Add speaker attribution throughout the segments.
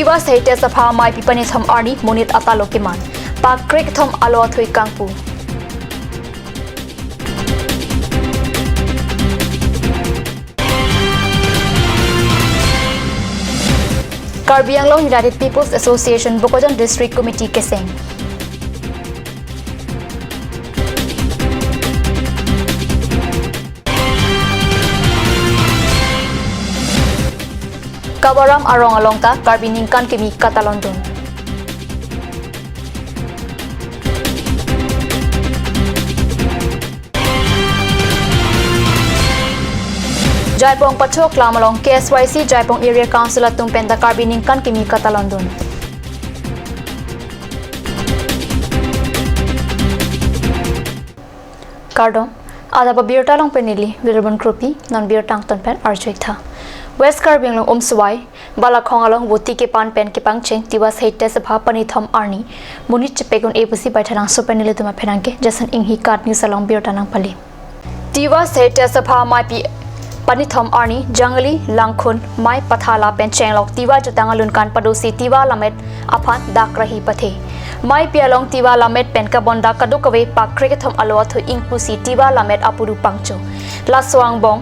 Speaker 1: Tiwa Sahitya Sabha Mai Pipani Thom Arni Munit Atalokiman Pak Krik Thom Alo Thui Kangpu Karbi Anglong United People's Association Bukojang District Committee Keseng Kawaram Arong Alongta Karbi Ningkan Kimi Katalondon Jaipong Pachok Lamalong KSYC Jaipong Area Council at Tumpenda Karbi Ningkan Kimi Katalondon Kardom Ada Babirta Long Penili Wilburn Krupi Non Bir Tangton Pen Arjoitha West Karbi Anglong Suwai Balakhong Along Buti ke Pan Pen ke Pangcheng Tiwa Sahitya Sabha Pani Thom Arni Munit Chepegun Ebusi Baithanang Supenili Tuma Penangke Jason Inghi Kat News Along Bir Tanang Pali Tiwa Sahitya Sabha Mai Pi Pani Thom Arni Jangali Langkhun Mai Pathala Pen Chenglok Tiwa Jutangalun Kan Padosi Tiwa Lamet Aphan Dakrahi Pathe Mai Pialong Tiwa Lamet Pen Kabonda Kadukawe Pak Kriketom Aloa Thu Ingpusi Tiwa Lamet Apuru Pangcho Laswang Bong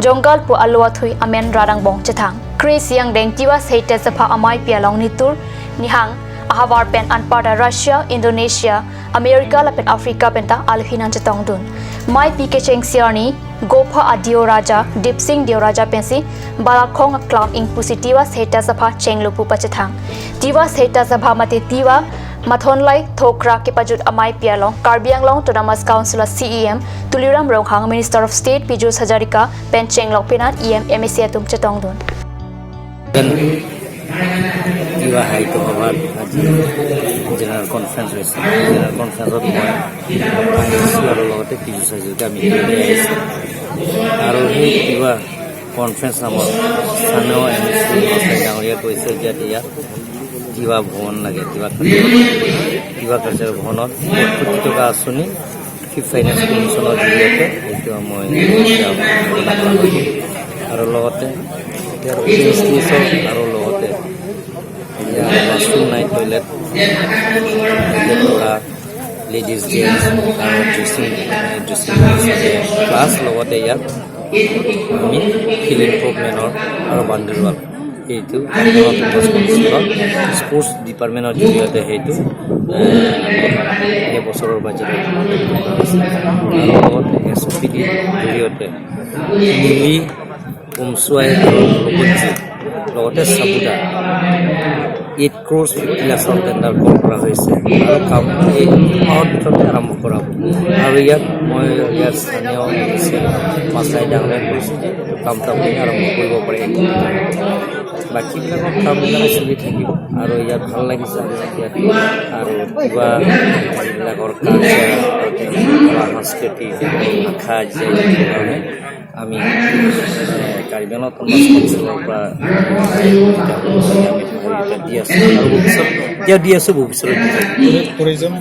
Speaker 1: Jonggal pu Aloa Thui Amen Radang Bong Chetang Chris Yang Deng Tiwa Sahitya Sabha Amai Pialong Nitur Nihang Ahawar Pen Anpada Russia Indonesia America Lapen Africa Penta Alhinan Chetong Dun Mai Pi Kecheng Siarni Gopa Adio Raja Dipsing Dio Raja Pensi Balakhong Klam Ingpusi Tiwa Sahitya Sabha Chenglupu Pachetang Tiwa Sahitya Sabha Mate Tiwa Mathonlai Thokra Kepajut Amai Pialong Karbi Anglong Todamas Council CEM Tuliram Ronghang Minister of State Pijus Hajarika Pen Chenglok Penat EM MSC Tum Chetong Dun
Speaker 2: Tiwa Hai to Award General Conference General Conference of Moi Lote Pijus Hajarika Minister Aro hi Tiwa Conference Amo Sano MSC Janglia Koise Jatia Tiwa Bhon lage Tiwa Culture Bhonot Putitoka Asuni Chief Finance Commission of Jete Etu Moi Aro Lote Aro Institution Aro Lote Washroom Night Toilet Tola Ladies Gents Aro Dressing Class Lote Ya Ami Healing Improvement Aro Bundle Work Itu Sports Department of Junior Hetu Bosor Budget SOPD Junior Nili Umswai Lote Sabuda 8 crores 50 lakhs of tender করা হয়েছে আৰু কাম এই মাহৰ ভিতৰতে আৰম্ভ কৰা হ'ব আৰু ইয়াত মই ইয়াৰ স্থানীয় মাছাই ডাঙৰে কৈছে যে কামটা আপুনি আৰম্ভ কৰিব পাৰে বাকীবিলাকৰ কামবিলাক চলি থাকিব আৰু ইয়াত ভাল লাগিছে ইয়াত আৰু কিবা এইবিলাকৰ কালচাৰ সাংস্কৃতিক ভাষা যে আমি কাৰ্বি আংলং অঞ্চলৰ পৰা দি আছো আৰু ভৱিষ্যত দি আছো ভৱিষ্যত টুৰিজম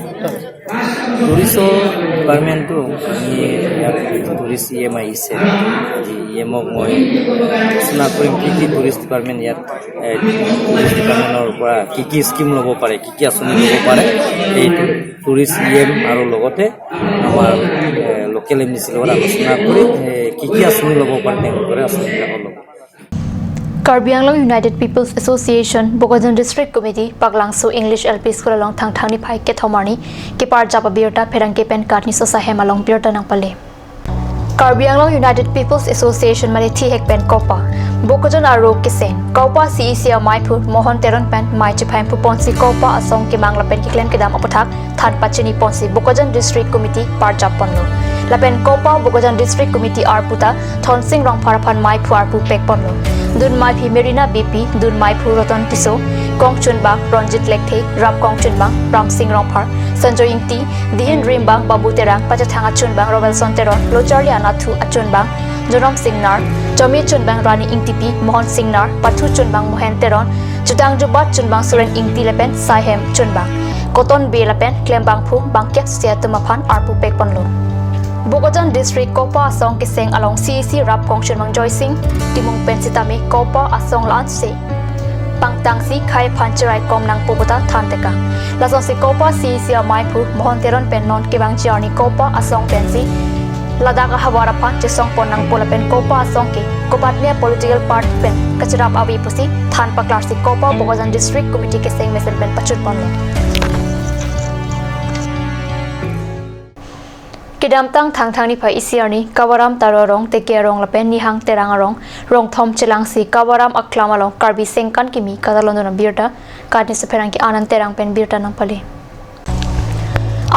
Speaker 2: ডিপাৰ্টমেণ্টটো আমি ইয়াত টুৰিষ্ট EM আহিছে EMক মই আলোচনা কৰিম কি টুৰিষ্ট ডিপাৰ্টমেণ্ট ইয়াত টুৰিষ্ট ডিপাৰ্টমেণ্টৰ পৰা কি স্কিম ল'ব পাৰে কি আঁচনি ল'ব পাৰে এইটো টুৰিষ্ট EM আৰু লগতে আমাৰ লোকেল MDCৰ লগত আলোচনা কৰি কি আঁচনি ল'ব পাৰে তেওঁলোকে আঁচনিবিলাক ল'ব
Speaker 1: Karbi Anglong United People's Association Bukojang District Committee Paglangso English LP School along Thangthangni Phai ke Thomarni ke par japa birta pherangke pen katni sosa hemalong birta nang pale Karbi Anglong United People's Association male thi hek pen kopa Bukojang aro kisen kopa CEC Maiphur Mohon Teron pen Mai Chiphaim pu ponsi kopa asong ke mangla pen ki claim ke dam apathak than pachini ponsi Bukojang District Committee par japonlo Lapen kopa Bukojang District Committee arputa Thonsing rong pharaphan Maiphur arpu pek ponlo Dun Mai Phi Merina BP Dun Mai Phu Roton Tiso Kong Chun Bang Ronjit Lekthe Ram Kong Chun Bang Ram Singh Rongphar Sanjoy Ingti Dihen Rim Bang Babu Terang Pachathang Achun Bang Robelson Teron Locharli Anathu Achun Bang Jonom Singh Nar Jomi Chun Bang Rani Ingtipi Mohon Singh Nar Pathu Chun Bang Mohen Teron Chutang Jubat Chun Bang Suren Ingti Lepen Saihem Chun Bang Koton Be Lepen Klem Bang Phu Bangkyak Siatumaphan Arpu Pekponlo Bukojang District Kopa Asong Kiseng along CEC Rap Kongchun Mang Joy Singh Timung Pensitami Kopa Asong Lan Se pangtang si khai phanchirai kom nang popota than teka la so si kopa si sia mai phu mohon teron pen non ke bang chiarni kopa asong pen si ladaka hawara phan che song pon nang pola pen kopa asong ke kopat ne political part pen kachrap awi pusi than paklar si kopa bogajan district committee ke seng mesen pen pachut pon lo Kidam tang thang thang ni phai isiarni kawaram tarorong teke rong lapen ni hang terang rong rong thom chilang si kawaram aklama long karbi sengkan kimi kadalon na birta kadni seperang ki anan terang pen birta nang pali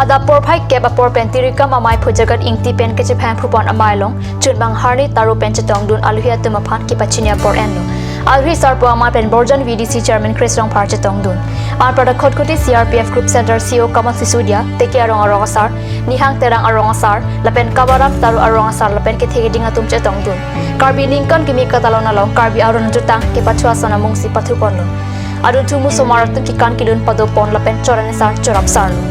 Speaker 1: Ada por phai kep apor pen tirika mamai phujagat ingti pen ke chepang phupon amai long chunbang harni taru pen chetong dun alhia tuma phan ki pachinia por enlo Alri sarpo amai pen borjan VDC chairman Chris Rong phar chetong dun an pada khotkoti CRPF group center CEO Kamal Sisudia teke arong arong asar nihang terang arong asar lapen kabaram taru arong asar lapen ke thege dinga tum chetong dun karbi ningkan kimi katalona long karbi arun jutang ke pachwa sana mungsi pathu pon lo adun thumu somarat ki kan kidun pado pon lapen choran sar chorap sar lo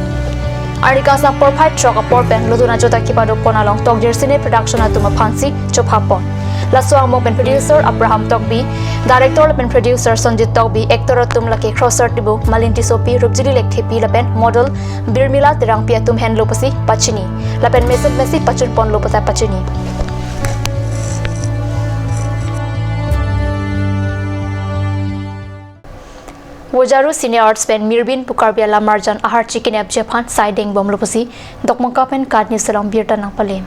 Speaker 1: Arika sa por phai truck apor pen loduna jota ki pado pon along tokjer sine production atuma phansi chopha pon Laswang mo pen producer Abraham Tokbi director pen producer Sanjit Tokbi actor atum lake crosser tibu Malinti Sopi rubjili lekthepi lapen model Birmila terang pia tum hen lopasi pachini lapen message mesi pachun pon lopasa pachini Wojaru senior arts pen Mirbin Pukarbia Lamarjan ahar chicken ap Japan siding bom lopasi dokmoka pen kadni salam birta nang pale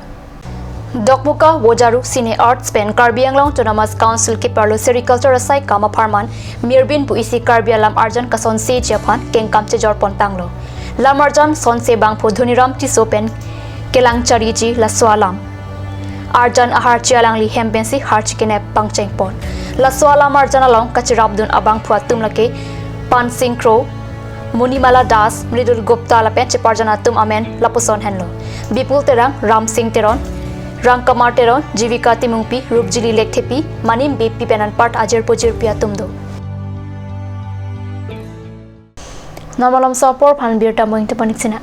Speaker 1: Dokmuka Wojaru Sine Arts Pen Karbianglong Tonamas Council ke Parlo Sericulture Asai Kama Farman Mirbin Pu isi Karbialam Arjan Kason Se Japan Keng Kamche Jor Pontanglo Lam Arjan Son Se Bang Pu Dhuniram Tiso Pen Kelang Chariji La Swalam Arjan Ahar Chialang Li Hembensi Har Chicken Pangcheng Pon La Swalam Arjan Along Kachirabdun Abang Pu Tumlake Pan Singh Crow Munimala Das Mridul Gupta Lapen Cheparjana Tum Amen Lapuson Henlo Bipul Terang Ram Singh Teron Rangkamar Teron, Jivika Timungpi, Rupjili Lekthepi, Manim Bepi Penan Part Ajer Pojir Pia Tumdo. Namalam Sapor Pan Birta Moing Tepaniksina.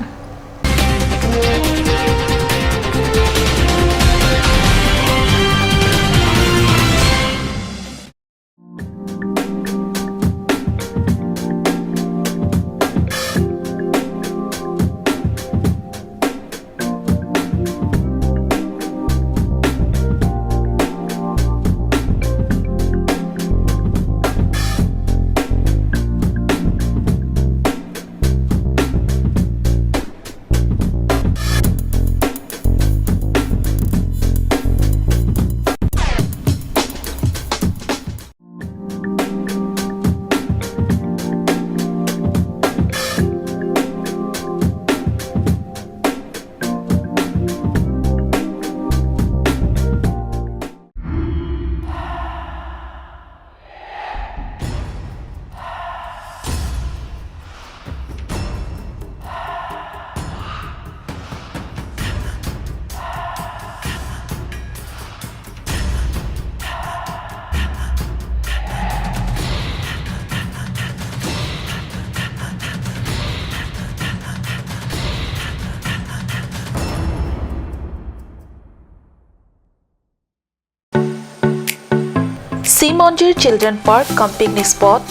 Speaker 3: Simonjir Children Park cum picnic spot,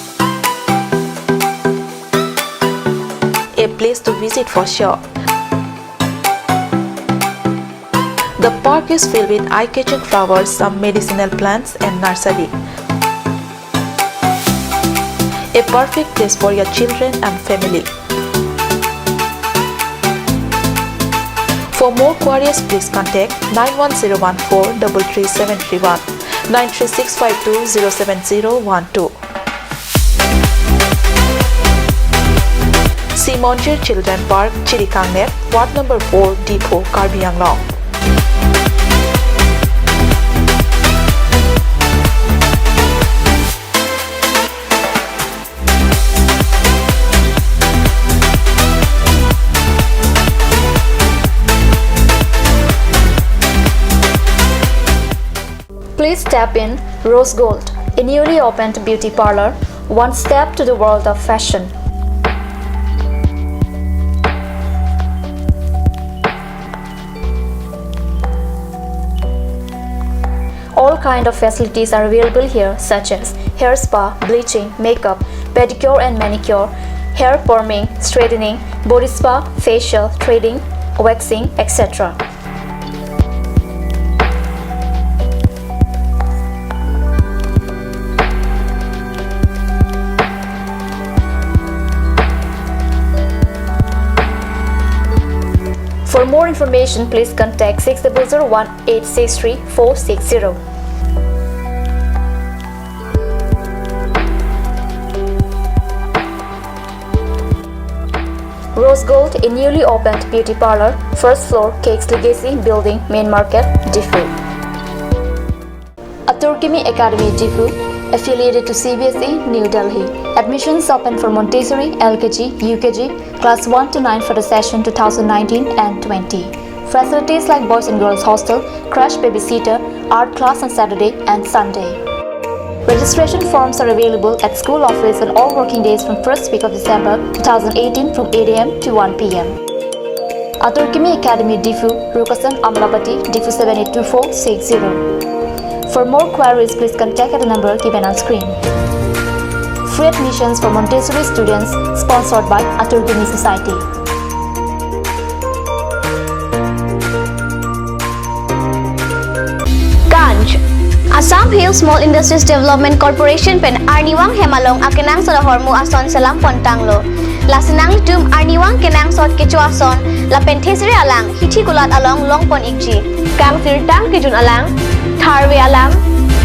Speaker 3: a place to visit for sure. The park is filled with eye-catching flowers, some medicinal plants and nursery. A perfect place for your children and family. For more queries, please contact 91014 33731 93652 07012. Simonjir Children Park, Chirikangnet, Ward number 4, Depot, Karbi Anglong.
Speaker 1: Please tap in Rose Gold, a newly opened beauty parlor, one step to the world of fashion. All kind of facilities are available here, such as hair spa, bleaching, makeup, pedicure and manicure, hair perming, straightening, body spa, facial, threading, waxing, etc. For more information, please contact 6001-863-460. Rose Gold, a newly opened beauty parlor, first floor, Cakes Legacy Building, Main Market, Diffu. Aturkimi Academy, Diffu, affiliated to CBSE, New Delhi. Admissions open for Montessori, LKG, UKG, class 1 to 9 for the session 2019 and 20. Facilities like boys and girls hostel, crash babysitter, art class on Saturday and Sunday. Registration forms are available at school office on all working days from first week of December 2018 from 8 a.m. to 1 p.m. Aturkimi Academy, Diffu, Rukasan, Amlapati, Diffu 782460. For more queries, please contact at the number given on screen. Free admissions for Montessori students, sponsored by Aturkimi Society.
Speaker 4: Ganj Assam Hill Small Industries Development Corporation pen Arniwang Hemalong akenang sa hormu ason salam pontanglo. Lasinang tum Arniwang kenang sot kecu ason la penthesri alang hithi gulat along longpon ikji. Kang tirtang kijun alang Tharwe alang,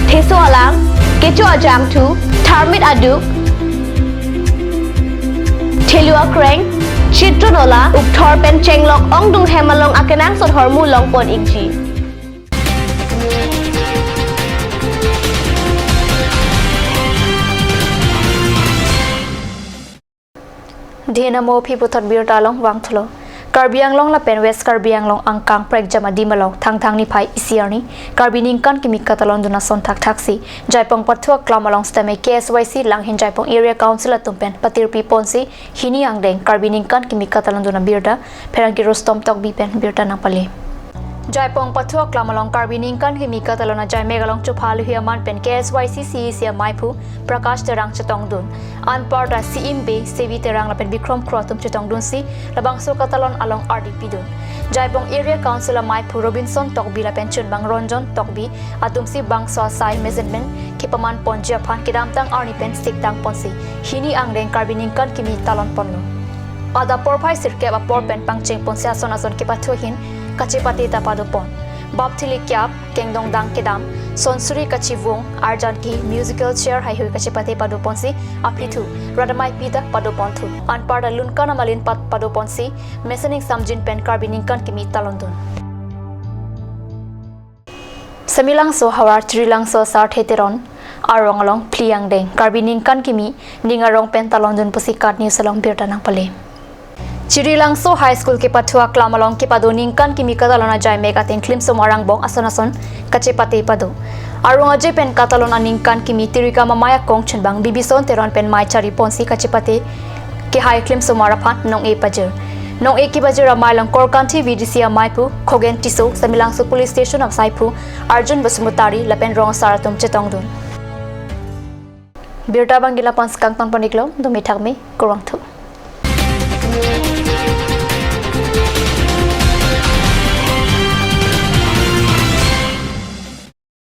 Speaker 4: Theso alang, Kecho ajam tu, Tharmit aduk, Thelua kreng, Chitronola, Ukthor pen chenglok ongdung hemalong akenang sot hormu longpon ikji.
Speaker 1: Dinamo Piputot Birtalong Wangthlo. Karbi Anglong la pen West Karbi Anglong angkang prek jama dimalong thang ni pai isiarni Karbi ningkan kimi katalon duna son taksi Jaipong pathua klamalong stame KSYC langhin Jaipong area council atumpen patirpi ponsi hini angdeng Karbi ningkan kimi katalon duna birda perangki rostom tok bipen birda napali Jaipong pathua klamalong Karbi ningkan kimi katalona jai megalong chuphalu hiaman pen KSYC CEC maipu Prakash terang chetong dun Anparda CMB Sevi terang lapen Bikram Krotum chetong dun si labang so katalon along RDP dun Jaipong area councilor maipu Robinson tokbi lapen chun bang Ronjon tokbi atum si bang so sai measurement kipaman pon Japan kidam tang arni pen stick tang ponsi hini angdeng Karbi ningkan kimi talon ponlo ada porpai sirke ba porpen pangcheng ponsi ason kipathuhin Kachipati tapadupon Baptili Kyap Kengdong Dang Kedam Sonsuri Kachivung Arjan Ki Musical Chair Haihui Kachipati padupon si Aplitu Radamai Pita padupon thu Anparda Lunkana Malin Pat padupon si Mesening Samjin Pen Karbi ningkan kimi talondun Semilang so hawar trilang so sar heteron arong along pliang deng Karbi ningkan kimi ningarong pen talondun pusikat news along birtanang pale Chirilangso High School ke pathua klamalong ke pado ningkan kimi katalona jai megatin klim somarang bong asonason kachepate pado arong aje pen katalona ningkan kimi tirika mamaya kongchen bang bibison teron pen mai chari ponsi kachepate ke high klim somarapan nong e pajer nong e ki pajer amailang korkanti VDC maipu khogen tiso samilangso police station of saipu Arjun Basumutari lapen rong saratum chetong dun birta bangila pans kangton paniklo dumi thakme korang thu